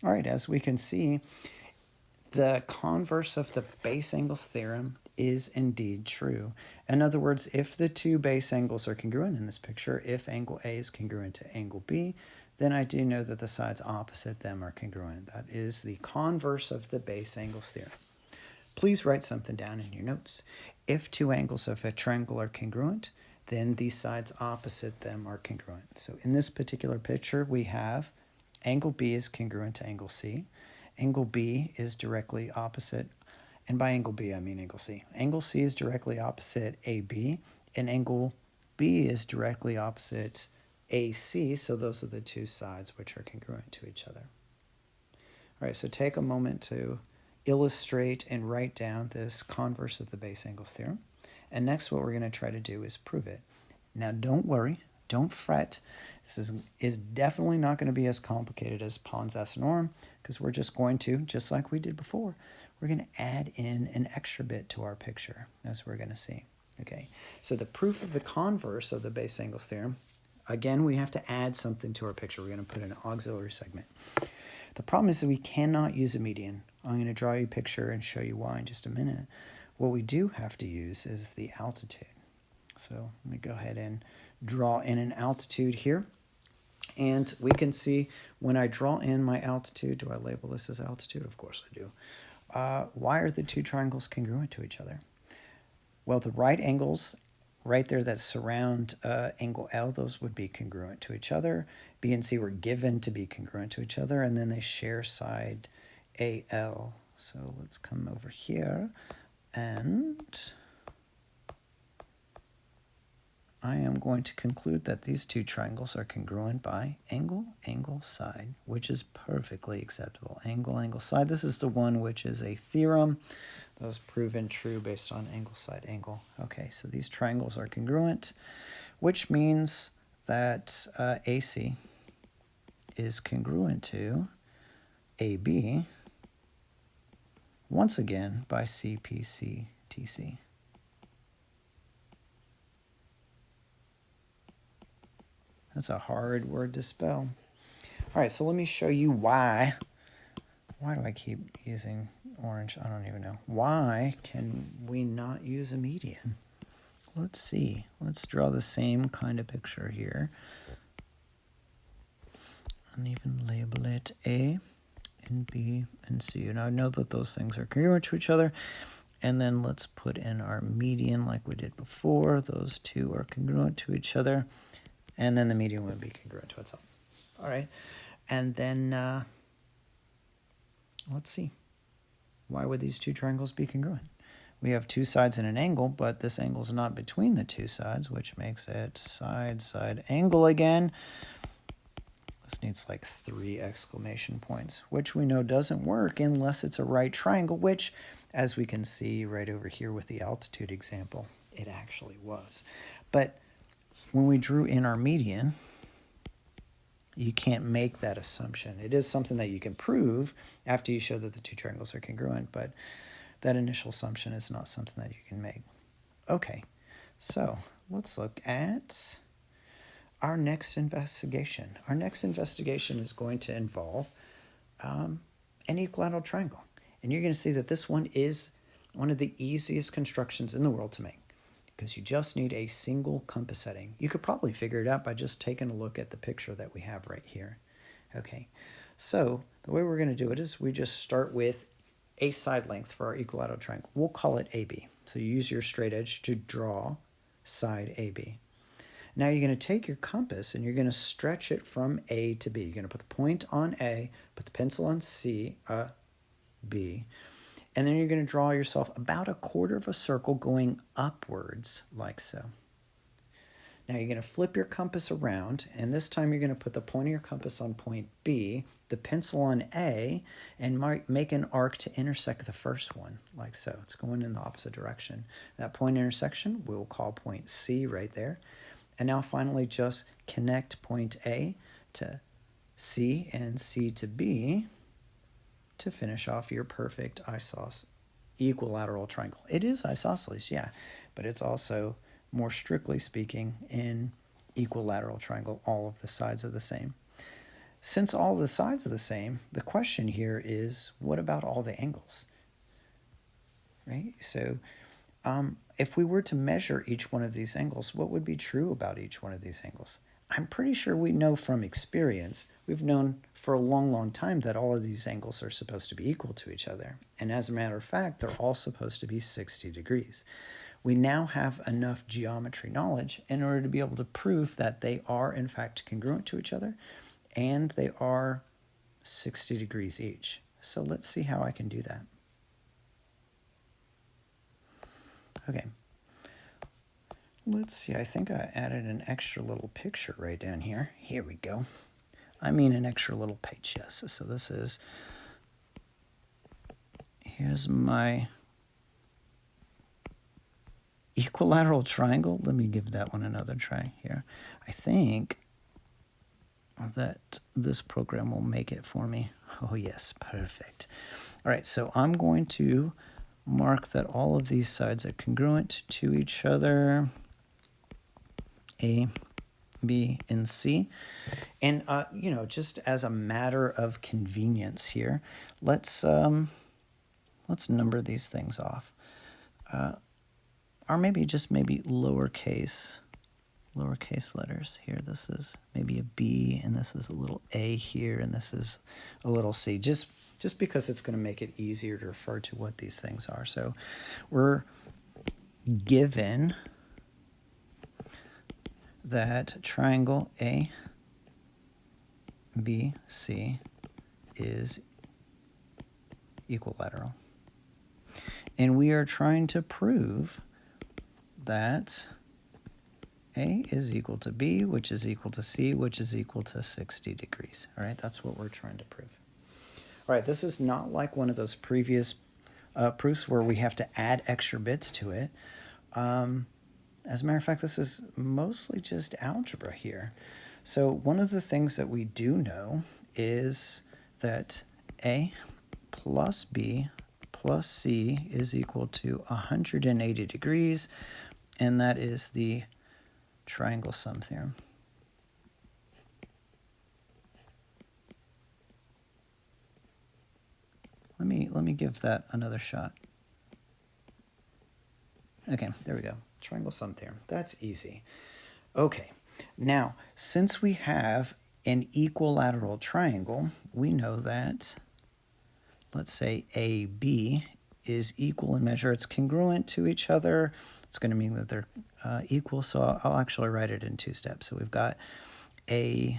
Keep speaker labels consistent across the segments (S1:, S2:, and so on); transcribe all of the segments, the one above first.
S1: All right, as we can see, the converse of the base angles theorem is indeed true. In other words, if the two base angles are congruent in this picture, if angle A is congruent to angle B, then I do know that the sides opposite them are congruent. That is the converse of the base angles theorem. Please write something down in your notes. If two angles of a triangle are congruent, then the sides opposite them are congruent. So in this particular picture, we have angle B is congruent to angle C. Angle B is directly opposite, and by angle B I mean angle C. Angle C is directly opposite AB, and angle B is directly opposite AC, so those are the two sides which are congruent to each other. All right, so take a moment to illustrate and write down this converse of the base angles theorem. And next what we're going to try to do is prove it. Now don't worry, don't fret. This is definitely not going to be as complicated as Pons Asinorum, because we're just going to, just like we did before, we're going to add in an extra bit to our picture, as we're going to see. Okay, so the proof of the converse of the base angles theorem, again, we have to add something to our picture. We're going to put an auxiliary segment. The problem is that we cannot use a median. I'm going to draw you a picture and show you why in just a minute. What we do have to use is the altitude. So let me go ahead and draw in an altitude here. And we can see when I draw in my altitude, do I label this as altitude? Of course I do. Why are the two triangles congruent to each other? Well, the right angles right there that surround angle L, those would be congruent to each other. B and C were given to be congruent to each other, and then they share side AL. So let's come over here, and I am going to conclude that these two triangles are congruent by angle, angle, side, which is perfectly acceptable. Angle, angle, side. This is the one which is a theorem that was proven true based on angle, side, angle. Okay, so these triangles are congruent, which means that AC is congruent to AB, once again, by CPC/TC. That's a hard word to spell. All right, so let me show you why. Why do I keep using orange? I don't even know. Why can we not use a median? Let's see. Let's draw the same kind of picture here. And even label it A and B and C. And I know that those things are congruent to each other. And then let's put in our median like we did before. Those two are congruent to each other. And then the median would be congruent to itself. All right. And then let's see. Why would these two triangles be congruent? We have two sides and an angle, but this angle is not between the two sides, which makes it side, side, angle again. This needs like 3 exclamation points, which we know doesn't work unless it's a right triangle, which, as we can see right over here with the altitude example, it actually was. But when we drew in our median, you can't make that assumption. It is something that you can prove after you show that the two triangles are congruent, but that initial assumption is not something that you can make. Okay, so let's look at our next investigation. Our next investigation is going to involve an equilateral triangle. And you're going to see that this one is one of the easiest constructions in the world to make, because you just need a single compass setting. You could probably figure it out by just taking a look at the picture that we have right here. Okay, so the way we're going to do it is we just start with a side length for our equilateral triangle. We'll call it AB. So you use your straight edge to draw side AB. Now you're going to take your compass and you're going to stretch it from A to B. You're going to put the point on A, put the pencil on B, and then you're going to draw yourself about a quarter of a circle going upwards like so. Now you're going to flip your compass around, and this time you're going to put the point of your compass on point B, the pencil on A, and make an arc to intersect the first one, like so. It's going in the opposite direction. That point intersection we'll call point C right there. And now finally just connect point A to C and C to B to finish off your perfect equilateral triangle. It is isosceles, yeah, but it's also, more strictly speaking, in equilateral triangle, all of the sides are the same. since all the sides are the same, the question here is, what about all the angles? Right? So if we were to measure each one of these angles, what would be true about each one of these angles? I'm pretty sure we know from experience, we've known for a long, long time that all of these angles are supposed to be equal to each other. And as a matter of fact, they're all supposed to be 60 degrees. We now have enough geometry knowledge in order to be able to prove that they are in fact congruent to each other and they are 60 degrees each. So let's see how I can do that. Okay. Let's see, I think I added an extra little picture right down here. Here we go. I mean an extra little page, yes. So this is, here's my equilateral triangle. Let me give that one another try here. I think that this program will make it for me. Oh yes, perfect. All right, so I'm going to mark that all of these sides are congruent to each other. A, B, and C. And, you know, just as a matter of convenience here, let's number these things off. Or maybe just lowercase letters here. This is maybe a B, and this is a little A here, and this is a little C, just because it's going to make it easier to refer to what these things are. So we're given that triangle A, B, C is equilateral. And we are trying to prove that A is equal to B, which is equal to C, which is equal to 60 degrees. All right, that's what we're trying to prove. All right, this is not like one of those previous proofs where we have to add extra bits to it. As a matter of fact, this is mostly just algebra here. So one of the things that we do know is that A plus B plus C is equal to 180 degrees, and that is the triangle sum theorem. Let me give that another shot. Okay, there we go. Triangle sum theorem. That's easy. Okay, now since we have an equilateral triangle, we know that, let's say AB is equal in measure. It's congruent to each other. It's going to mean that they're equal, so I'll actually write it in two steps. So we've got AB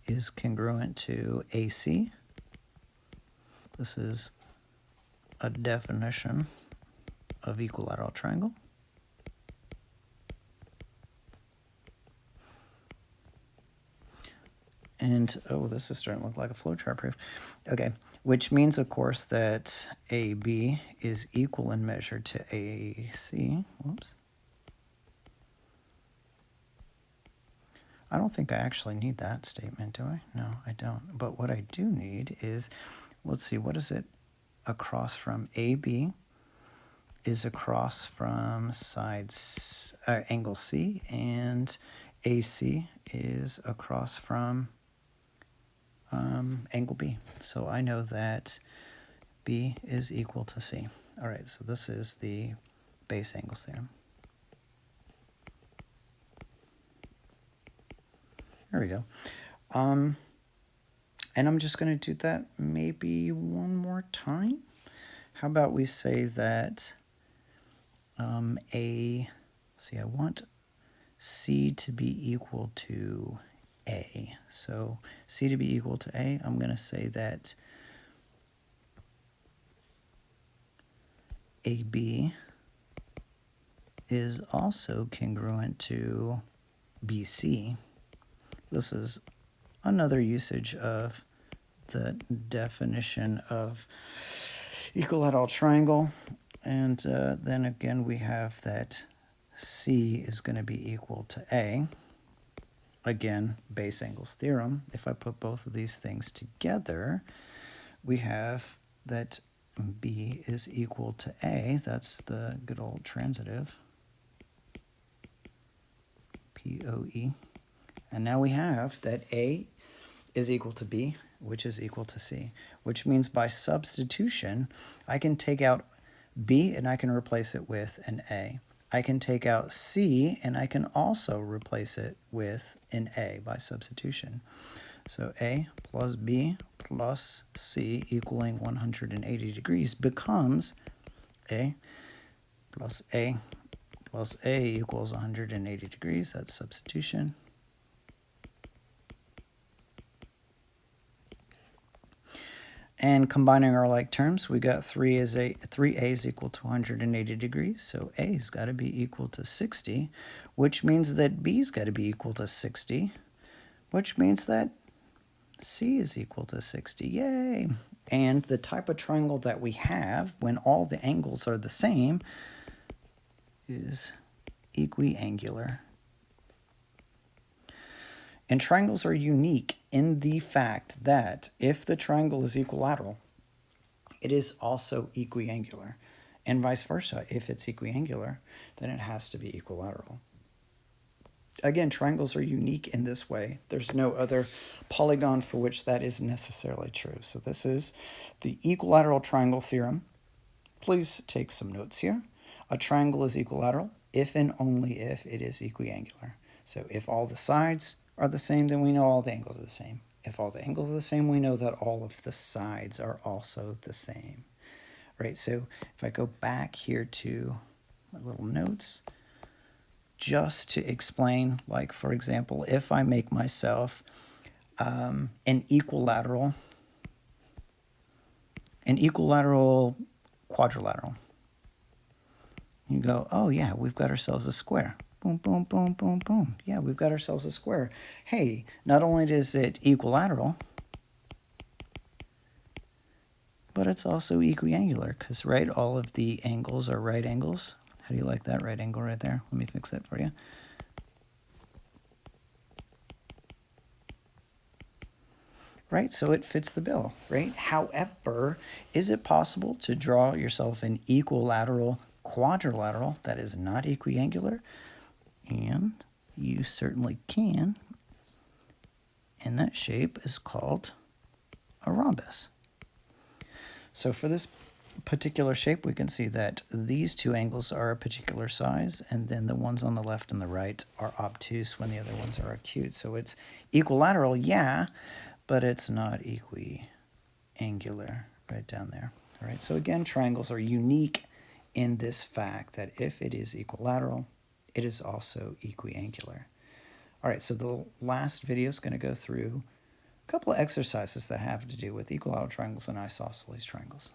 S1: is congruent to AC. This is a definition of equilateral triangle. And, oh, this is starting to look like a flowchart proof. Okay, which means, of course, that AB is equal in measure to AC. Whoops. I don't think I actually need that statement, do I? No, I don't. But what I do need is, let's see, what is it across from? AB is across from angle C, and AC is across from angle B. So I know that B is equal to C. All right, so this is the Base Angles Theorem. There we go. And I'm just going to do that maybe one more time. How about we say that I want C to be equal to A. So C to be equal to A, I'm going to say that AB is also congruent to BC. This is another usage of the definition of equilateral triangle. And then again, we have that C is going to be equal to A. Again, Base Angles Theorem. If I put both of these things together, we have that B is equal to A. That's the good old transitive. POE. And now we have that A is equal to B, which is equal to C, which means by substitution, I can take out B and I can replace it with an A. I can take out C and I can also replace it with an A by substitution. So A plus B plus C equaling 180 degrees becomes A plus A plus A equals 180 degrees. That's substitution. And combining our like terms, we got 3A is equal to 180 degrees, so A's got to be equal to 60, which means that B's got to be equal to 60, which means that C is equal to 60. Yay! And the type of triangle that we have when all the angles are the same is equiangular. And triangles are unique in the fact that if the triangle is equilateral, it is also equiangular. And vice versa, if it's equiangular, then it has to be equilateral. Again, triangles are unique in this way. There's no other polygon for which that is necessarily true. So this is the Equilateral Triangle Theorem. Please take some notes here. A triangle is equilateral if and only if it is equiangular. So if all the sides are the same, then we know all the angles are the same. If all the angles are the same, we know that all of the sides are also the same. Right, so if I go back here to my little notes, just to explain, like for example, if I make myself an equilateral quadrilateral, you go, oh yeah, we've got ourselves a square. Boom, boom, boom, boom, boom. Yeah, we've got ourselves a square. Hey, not only is it equilateral, but it's also equiangular because, right, all of the angles are right angles. How do you like that right angle right there? Let me fix that for you. Right, so it fits the bill, right? However, is it possible to draw yourself an equilateral quadrilateral that is not equiangular? And you certainly can. And that shape is called a rhombus. So for this particular shape, we can see that these two angles are a particular size, and then the ones on the left and the right are obtuse when the other ones are acute. So it's equilateral, yeah, but it's not equiangular right down there. All right, so again, triangles are unique in this fact that if it is equilateral, it is also equiangular. All right, so the last video is going to go through a couple of exercises that have to do with equilateral triangles and isosceles triangles.